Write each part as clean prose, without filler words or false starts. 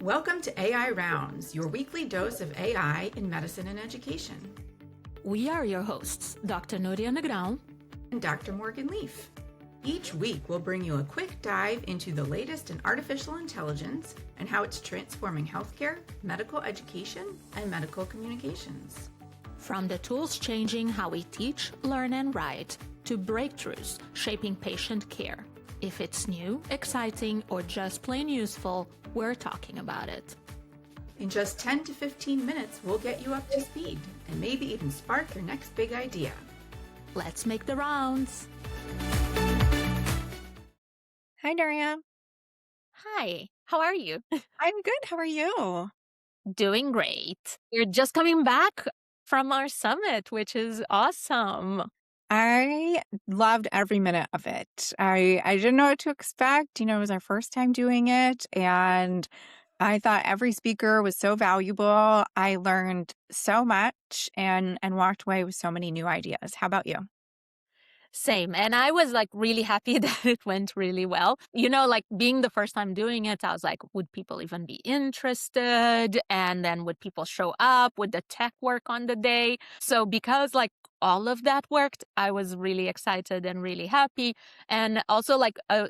Welcome to AI Rounds, your weekly dose of AI in medicine and education. We are your hosts, Dr. Núria and Dr. Morgan Leaf. Each week, we'll bring you a quick dive into the latest in artificial intelligence and how it's transforming healthcare, medical education, and medical communications. From the tools changing how we teach, learn, and write, to breakthroughs shaping patient care. If it's new, exciting, or just plain useful, we're talking about it. In just 10 to 15 minutes, we'll get you up to speed and maybe even spark your next big idea. Let's make the rounds. Hi, Núria. Hi, how are you? I'm good. How are you? Doing great. We're just coming back from our summit, which is awesome. I loved every minute of it. I didn't know what to expect. It was our first time doing it, and I thought every speaker was so valuable. I learned so much and walked away with so many new ideas. How about you? Same. And I was really happy that it went really well. Being the first time doing it, I was like, would people even be interested? And then would people show up? Would the tech work on the day? So because all of that worked, I was really excited and really happy. And also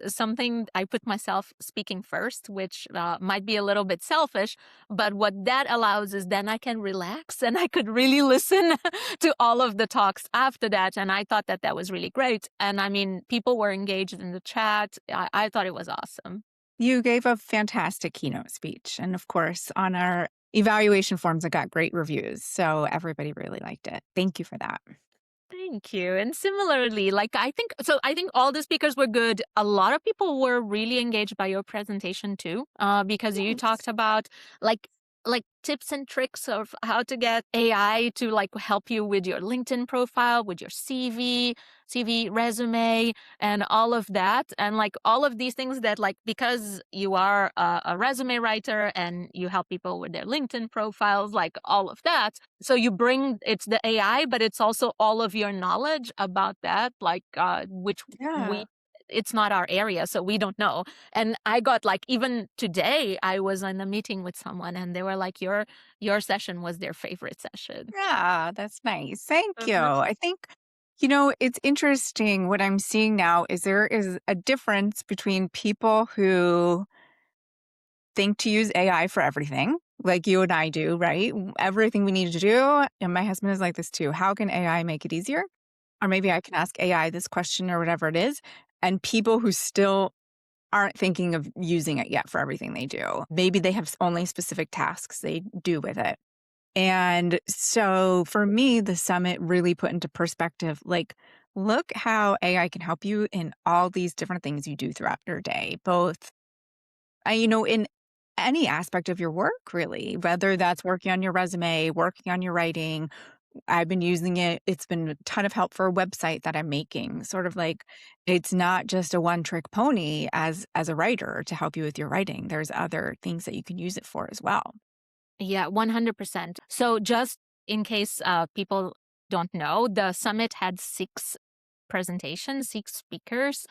something I put myself speaking first, which might be a little bit selfish, but what that allows is then I can relax and I could really listen to all of the talks after that. And I thought that was really great. And I mean, people were engaged in the chat. I thought it was awesome. You gave a fantastic keynote speech. And of course, on our evaluation forms, it got great reviews. So everybody really liked it. Thank you for that. Thank you. And similarly, I think all the speakers were good. A lot of people were really engaged by your presentation too, because you talked about like tips and tricks of how to get AI to help you with your LinkedIn profile, with your CV, resume, and all of that. And all of these things that because you are a resume writer and you help people with their LinkedIn profiles, all of that. So you bring, it's the AI, but it's also all of your knowledge about that, it's not our area, so we don't know. And I got even today, I was in a meeting with someone and they were like, your session was their favorite session. Yeah, that's nice. Thank you. Mhm. I think, it's interesting. What I'm seeing now is there is a difference between people who think to use AI for everything, like you and I do, right? Everything we need to do. And my husband is like this too. How can AI make it easier? Or maybe I can ask AI this question or whatever it is. And people who still aren't thinking of using it yet for everything they do. Maybe they have only specific tasks they do with it. And so for me, the summit really put into perspective, look how AI can help you in all these different things you do throughout your day, both, in any aspect of your work, really, whether that's working on your resume, working on your writing. I've been using it. It's been a ton of help for a website that I'm making. Sort of it's not just a one-trick pony as a writer to help you with your writing. There's other things that you can use it for as well. Yeah, 100%. So just in case people don't know, the summit had 6 presentations, 6 speakers,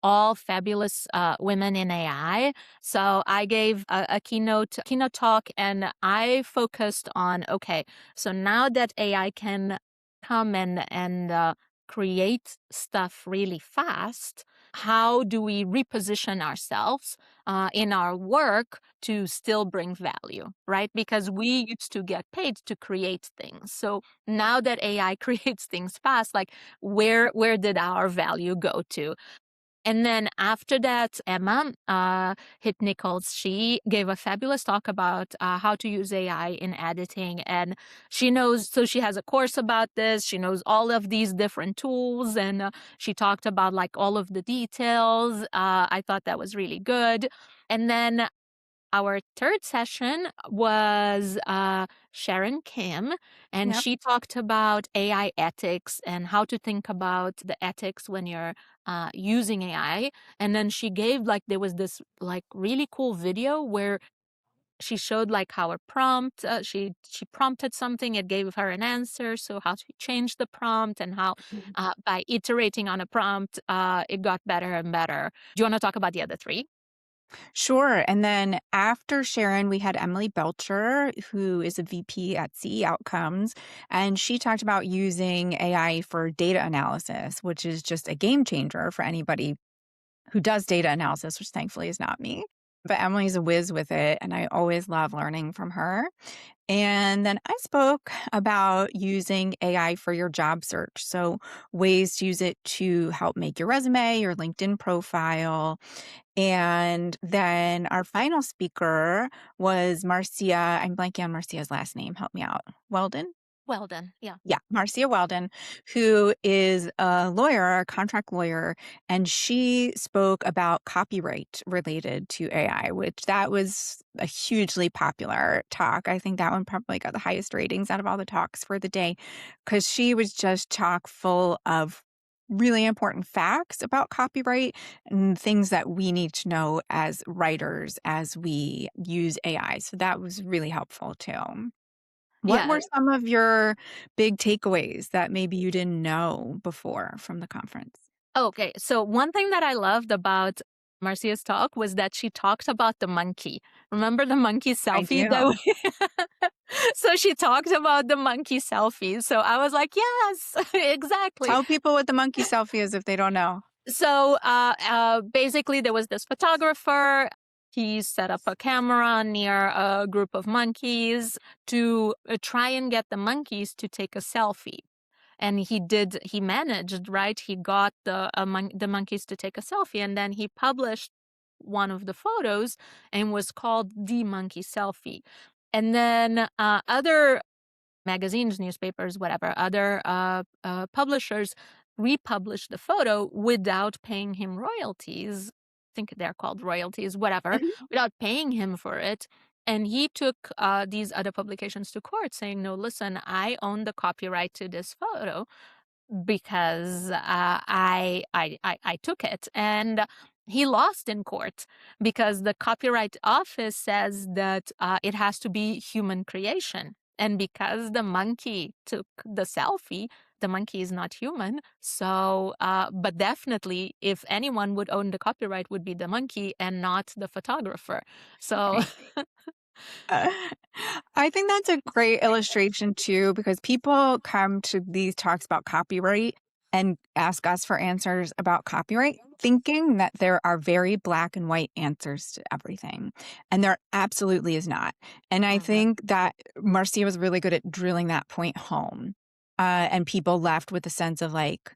all fabulous women in AI. So I gave a keynote talk, and I focused on, okay, so now that AI can come and create stuff really fast, how do we reposition ourselves in our work to still bring value, right? Because we used to get paid to create things. So now that AI creates things fast, where did our value go to? And then after that, Emma hit Nichols. She gave a fabulous talk about how to use AI in editing. And she knows, so she has a course about this. She knows all of these different tools. And she talked about all of the details. I thought that was really good. And then our third session was Sharon Kim, and Yep. she talked about AI ethics and how to think about the ethics when you're using AI. And then she gave there was this really cool video where she showed how a prompt, she prompted something, it gave her an answer. So how to change the prompt and how by iterating on a prompt, it got better and better. Do you want to talk about the other 3? Sure. And then after Sharon, we had Emily Belcher, who is a VP at CE Outcomes, and she talked about using AI for data analysis, which is just a game changer for anybody who does data analysis, which thankfully is not me. But Emily's a whiz with it, and I always love learning from her. And then I spoke about using AI for your job search. So, ways to use it to help make your resume, your LinkedIn profile. And then our final speaker was Marcia. I'm blanking on Marcia's last name. Help me out. Weldon? Well done. Yeah. Yeah, Marcia Weldon, who is a lawyer, a contract lawyer, and she spoke about copyright related to AI, which that was a hugely popular talk. I think that one probably got the highest ratings out of all the talks for the day because she was just chock full of really important facts about copyright and things that we need to know as writers as we use AI. So that was really helpful too. What Yeah. were some of your big takeaways that maybe you didn't know before from the conference? Okay. So one thing that I loved about Marcia's talk was that she talked about the monkey. Remember the monkey I selfie that do. we So she talked about the monkey selfie. So I was like, yes, exactly. Tell people what the monkey selfie is if they don't know. So basically, there was this photographer. He set up a camera near a group of monkeys to try and get the monkeys to take a selfie. And he managed, right? He got the monkeys to take a selfie, and then he published one of the photos and was called the monkey selfie. And then other magazines, newspapers, whatever, other publishers republished the photo without paying him royalties. I think they're called royalties, whatever, Mhm. without paying him for it. And he took these other publications to court saying, no, listen, I own the copyright to this photo because I took it. And he lost in court because the Copyright Office says that it has to be human creation. And because the monkey took the selfie, the monkey is not human. So, but definitely, if anyone would own the copyright, would be the monkey and not the photographer. So, Right. Uh, I think that's a great illustration too, because people come to these talks about copyright and ask us for answers about copyright, thinking that there are very black and white answers to everything. And there absolutely is not. And I Mhm. think that Marcia was really good at drilling that point home. And people left with a sense of like,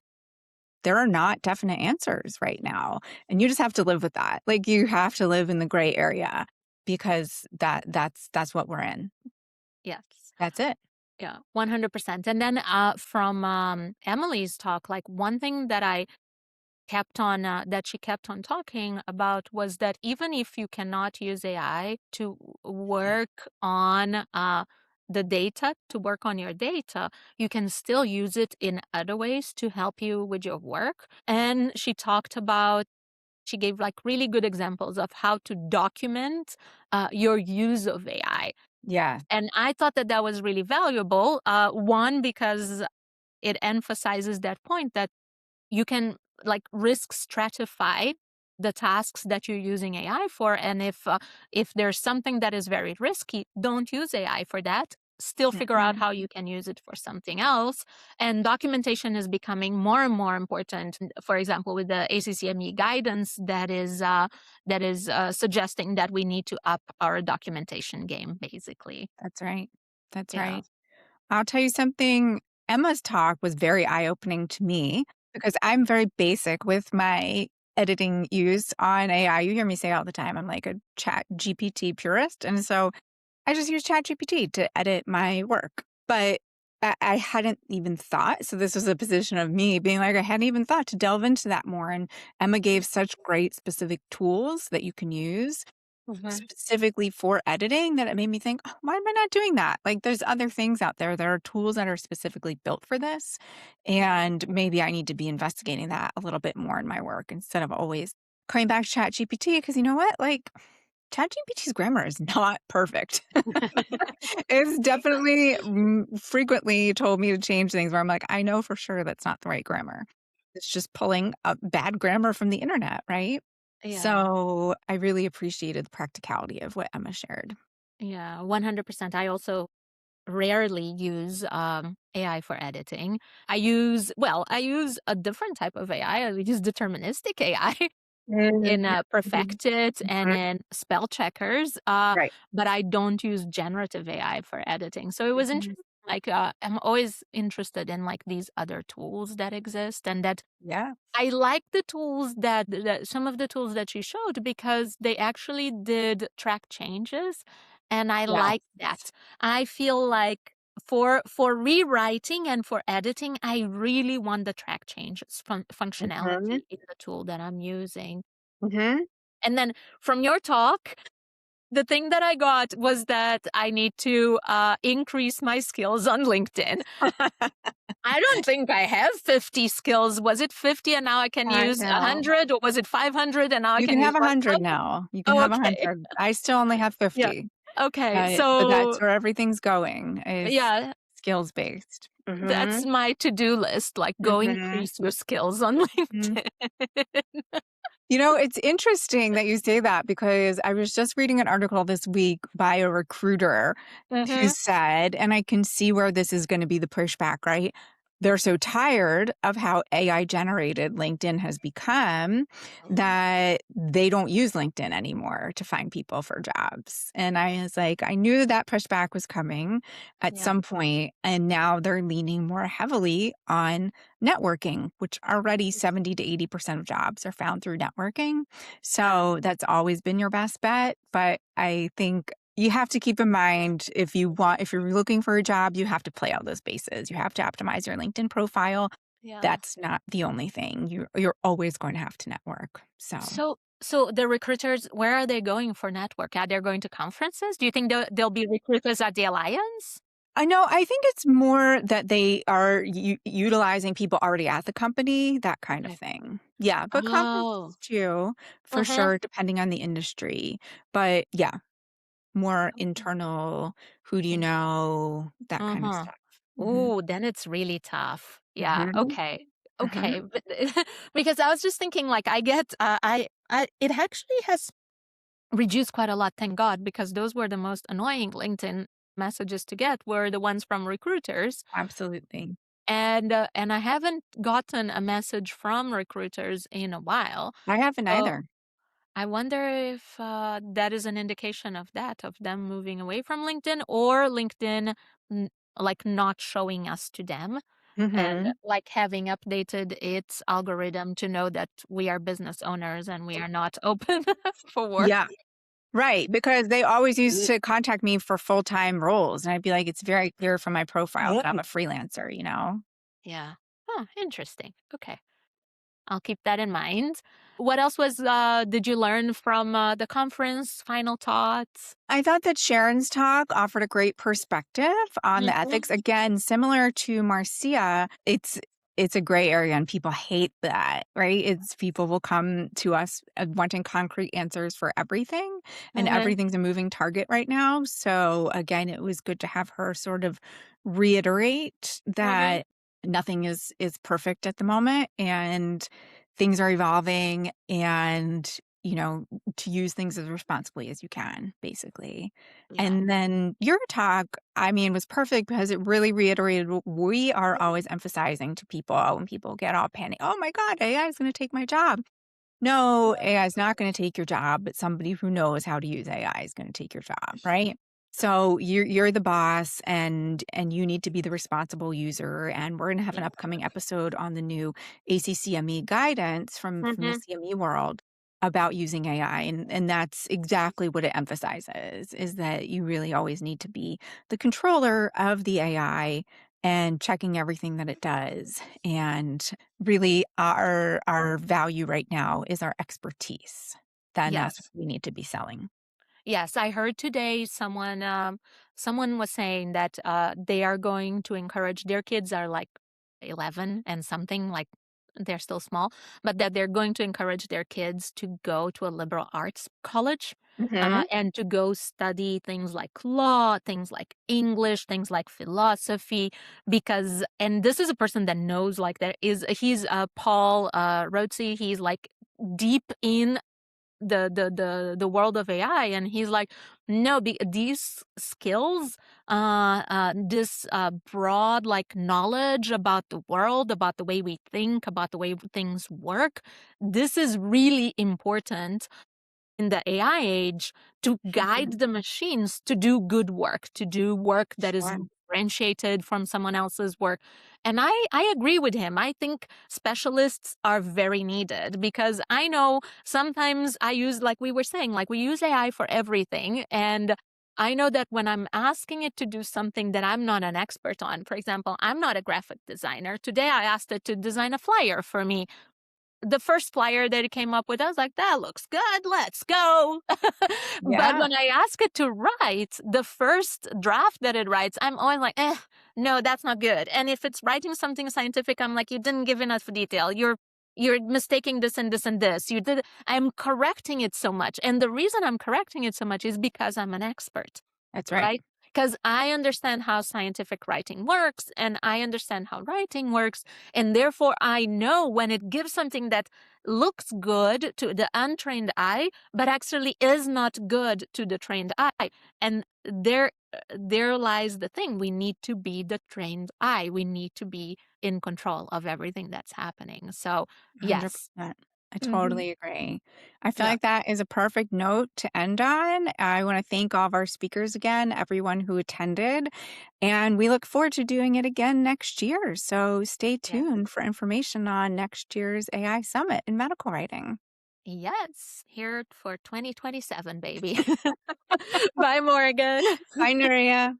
there are not definite answers right now. And you just have to live with that. Like you have to live in the gray area because that's what we're in. Yes. That's it. Yeah, 100%. And then from Emily's talk, like one thing that I kept on that she kept on talking about was that even if you cannot use AI to work on the data, to work on your data, you can still use it in other ways to help you with your work. And she gave like really good examples of how to document your use of AI. Yeah. And I thought that that was really valuable. One, because it emphasizes that point that you can like risk stratify the tasks that you're using AI for. And if there's something that is very risky, don't use AI for that. Still figure out Mm-mm. how you can use it for something else. And documentation is becoming more and more important. For example, with the ACCME guidance that is suggesting that we need to up our documentation game, basically. That's right. That's Yeah. right. I'll tell you something. Emma's talk was very eye-opening to me because I'm very basic with my editing use on AI. You hear me say all the time, I'm like a chat GPT purist. And so I just use ChatGPT to edit my work. But I hadn't even thought. So this was a position of me being like, I hadn't even thought to delve into that more. And Emma gave such great specific tools that you can use Mhm. specifically for editing that it made me think, "Oh, why am I not doing that? Like there's other things out there. There are tools that are specifically built for this. And maybe I need to be investigating that a little bit more in my work instead of always coming back to ChatGPT. Because you know what? Like ChatGPT's grammar is not perfect. It's definitely frequently told me to change things where I'm like, I know for sure that's not the right grammar. It's just pulling up bad grammar from the internet, right? Yeah. So I really appreciated the practicality of what Emma shared. Yeah, 100%. I also rarely use AI for editing. I use a different type of AI. I use deterministic AI in Mhm. Perfect It and Mhm. in spell checkers, Right. but I don't use generative AI for editing. So it was Mhm. interesting. Like, I'm always interested in like these other tools that exist, and that Yeah. I like the tools that some of the tools that you showed because they actually did track changes, and I Yes. like that. I feel like for rewriting and for editing, I really want the track changes Mhm. functionality in the tool that I'm using. Mhm. And then from your talk, the thing that I got was that I need to increase my skills on LinkedIn. I don't think I have 50 skills. Was it 50 and now I can I use know. 100, or was it 500 and now I You can can use have 100 1,000? now. You can Oh, have okay. 100. I still only have Yeah. 50, Okay. but that's So, where everything's going is yeah, skills based. that's Mhm. my to-do list, like go Mhm. increase your skills on Mhm. LinkedIn. It's interesting that you say that because I was just reading an article this week by a recruiter who Mhm. said, and I can see where this is going to be the pushback, right? They're so tired of how AI generated LinkedIn has become Mhm. that they don't use LinkedIn anymore to find people for jobs. And I was like, I knew that pushback was coming at Yeah. some point, and now they're leaning more heavily on networking, which already 70 to 80% of jobs are found through networking. Yeah. So that's always been your best bet. But I think you have to keep in mind if you're looking for a job, you have to play all those bases. You have to optimize your LinkedIn profile. Yeah. That's not the only thing. You're always going to have to network. So So the recruiters, where are they going for network? Are they going to conferences? Do you think they'll be recruiters at the Alliance? I know. I think it's more that they are utilizing people already at the company, that kind of Okay. thing. Yeah, but Oh. conferences too, for Uh-huh. sure, depending on the industry. But yeah, more Okay. internal, who do you Interesting. know, that kind of Uh-huh. stuff. Hmm. Ooh, then it's really tough. Yeah, Hmm. okay. Hmm. Okay. But because I was just thinking like I get I it actually has reduced quite a lot, thank God, because those were the most annoying LinkedIn messages to get were the ones from recruiters. Absolutely. And I haven't gotten a message from recruiters in a while. I haven't So either. I wonder if that is an indication of that, of them moving away from LinkedIn, or LinkedIn n- like not showing us to them, and Hmm. like having updated its algorithm to know that we are business owners and we are not open for work. Yeah. Right, because they always used to contact me for full-time roles, and I'd be like, "It's very clear from my profile that I'm a freelancer," you know? Yeah. Oh, interesting. Okay. I'll keep that in mind. What else did you learn from the conference? Final thoughts? I thought that Sharon's talk offered a great perspective on the Mhm. ethics. Again, similar to Marcia, it's a gray area and people hate that, right? It's people will come to us wanting concrete answers for everything, and Mhm. everything's a moving target right now. So again, it was good to have her sort of reiterate Mhm. that nothing is perfect at the moment and things are evolving, and to use things as responsibly as you can, basically. Yeah. And then your talk, I mean, was perfect because it really reiterated what we are always emphasizing to people when people get all panicked. Oh my God, AI is going to take my job. No, AI is not going to take your job, but somebody who knows how to use AI is going to take your job, right? So you're the boss, and you need to be the responsible user. And we're going to have an Yeah. upcoming episode on the new ACCME guidance from the Mhm. CME world about using AI. And that's exactly what it emphasizes, is that you really always need to be the controller of the AI and checking everything that it does. And really our value right now is our expertise. Then that's what Yes. we need to be selling. Yes, I heard today someone was saying that they are going to encourage their kids are like 11 and something, like they're still small, but that they're going to encourage their kids to go to a liberal arts college, Mhm. and to go study things like law, things like English, things like philosophy, because and this is a person that knows, like, he's Paul Rotzi, he's like deep in the world of AI, and he's like, no, these skills, this broad like knowledge about the world, about the way we think, about the way things work, this is really important in the AI age to guide the machines to do good work, to do work that is Sure. differentiated from someone else's work. And I agree with him. I think specialists are very needed, because I know sometimes I use, like we were saying, like we use AI for everything. And I know that when I'm asking it to do something that I'm not an expert on, for example, I'm not a graphic designer. Today I asked it to design a flyer for me. The first flyer that it came up with, I was like, that looks good, let's go. But Yeah, when I ask it to write, the first draft that it writes, I'm always like, no, that's not good. And if it's writing something scientific, I'm like, you didn't give enough detail. You're mistaking this and this and this. I'm correcting it so much. And the reason I'm correcting it so much is because I'm an expert, that's right. right? Because I understand how scientific writing works, and I understand how writing works. And therefore, I know when it gives something that looks good to the untrained eye, but actually is not good to the trained eye. And there lies the thing. We need to be the trained eye. We need to be in control of everything that's happening. So, yes. 100%. I Mm-hmm. totally agree. I feel Yeah. like that is a perfect note to end on. I want to thank all of our speakers again, everyone who attended, and we look forward to doing it again next year. So stay Yeah. tuned for information on next year's AI Summit in medical writing. Yes. Here for 2027, baby. Bye, Morgan. Bye, Núria.